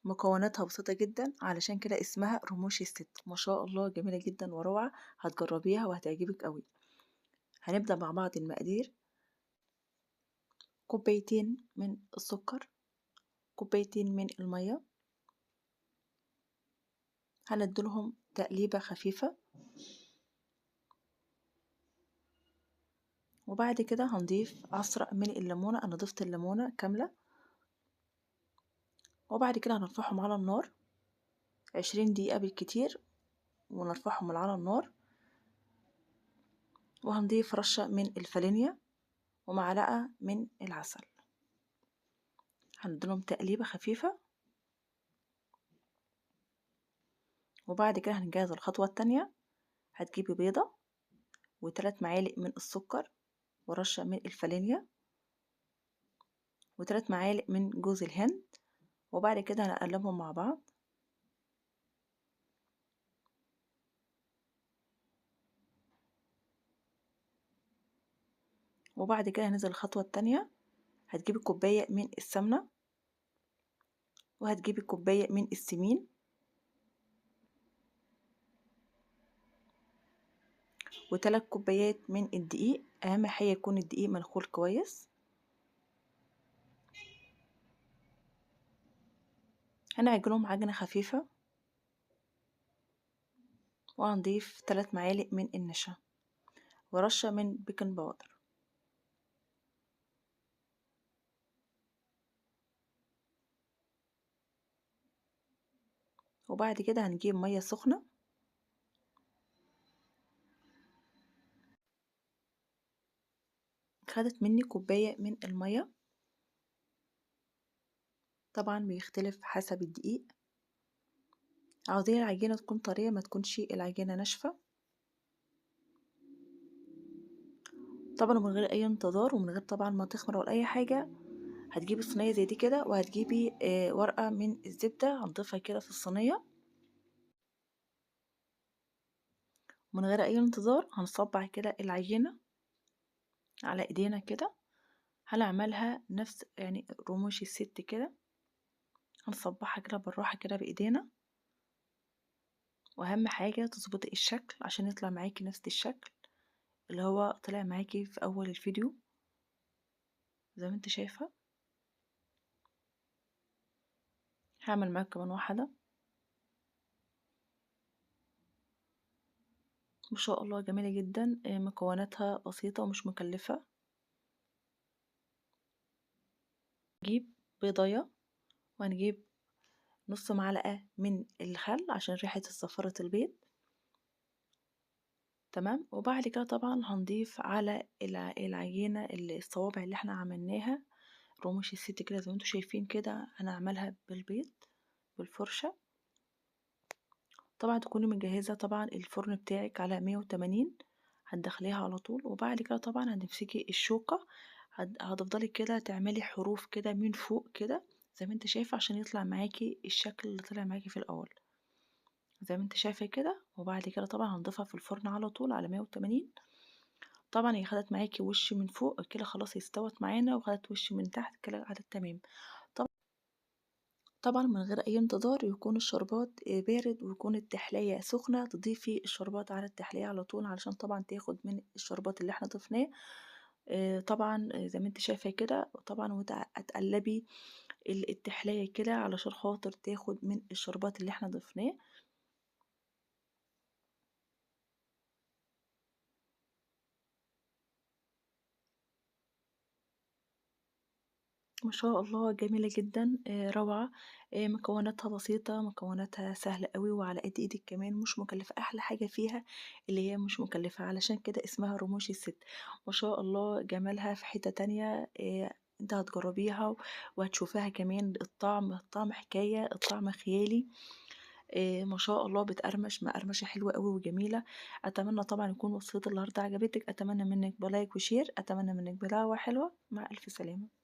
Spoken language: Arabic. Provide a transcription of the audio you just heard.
مكوناتها بسيطة جدا، علشان كده اسمها رموش الست. ما شاء الله جميلة جدا وروعة، هتجربيها وهتعجبك قوي. هنبدأ مع بعض المقادير. كوبايتين من السكر، كوبايتين من المية، هنديلهم تقليبة خفيفة، وبعد كده هنضيف عصرة من الليمونة. أنا ضفت الليمونة كاملة، وبعد كده هنرفعهم على النار 20 دقيقة بالكتير، ونرفعهم على النار. وهنضيف رشة من الفانيليا ومعلقة من العسل، هنديلهم تقليبة خفيفة. وبعد كده هنجهز الخطوة التانية. هتجيبي بيضة و3 معالق من السكر ورشة من الفانيليا و3 معالق من جوز الهند، وبعد كده هنقلبهم مع بعض. وبعد كده هننزل الخطوة التانية. هتجيبي كوباية من السمنة، وهتجيبي كوباية من السمين، و3 كوبايات من الدقيق. أهم حاجة يكون الدقيق منخول كويس. هنعجنهم عجنة خفيفة، وهنضيف 3 معالق من النشا ورشة من بيكنج باودر. وبعد كده هنجيب مية سخنة، خدت مني كوباية من المية. طبعا بيختلف حسب الدقيق. عاوزين العجينة تكون طرية، ما تكونش العجينة ناشفة. طبعا من غير اي انتظار ومن غير طبعا ما تخمر ولا اي حاجة، هتجيبي صينية زي دي كده، وهتجيبي ورقة من الزبدة هنضيفها كده في الصينية. من غير اي انتظار هنصبع كده العجينة على ايدينا كده. هنعملها نفس يعني رموش الست كده، هنصبعها كده بالراحة كده بايدينا. واهم حاجة تظبطي الشكل عشان يطلع معاكي نفس الشكل اللي هو طلع معاكي في اول الفيديو زي ما انت شايفة. هعمل معاك كمان واحدة. ما شاء الله جميلة جدا، مكوناتها بسيطة ومش مكلفة. نجيب بيضاية، وهنجيب نص معلقة من الخل عشان ريحة زفرة البيض. تمام. وبعد كده طبعا هنضيف على العجينة الصوابع اللي احنا عملناها رموش الست كده زي ما انتوا شايفين كده. هنعملها بالبيض بالفرشة. طبعا تكوني مجهزة طبعا الفرن بتاعك على 180، هتدخليها على طول. وبعد كده طبعا هتمسكي الشوكة، هتفضلي كده تعملي حروف كده من فوق كده زي ما انت شايفة، عشان يطلع معاكي الشكل اللي طلع معاكي في الأول زي ما انت شايفة كده. وبعد كده طبعا هنضيفها في الفرن على طول على 180. طبعا هي خدت معاكي وش من فوق كده خلاص استوت معانا، وخدت وش من تحت كده على التمام. طبعا من غير اي انتظار يكون الشربات بارد، ويكون التحلية سخنة. تضيفي الشربات على التحلية على طول علشان طبعا تاخد من الشربات اللي احنا ضفناه. طبعا زي ما انت شايفة كده. طبعا وتقلبي التحلية كده علشان خاطر تاخد من الشربات اللي احنا ضفناه. ما شاء الله جميلة جدا، روعة. مكوناتها بسيطة، مكوناتها سهلة قوي وعلى قد ايدك كمان، مش مكلفة. احلى حاجة فيها اللي هي مش مكلفة، علشان كده اسمها رموش الست. ما شاء الله جمالها في حتة تانية. انت هتجربيها وهتشوفيها كمان. الطعم حكاية، الطعم خيالي. ما شاء الله بتقرمش مقرمشة حلوة قوي وجميلة. اتمنى طبعا يكون وصفة النهاردة عجبتك. اتمنى منك بلايك وشير. اتمنى منك بدعوة حلوة. مع الف سلامة.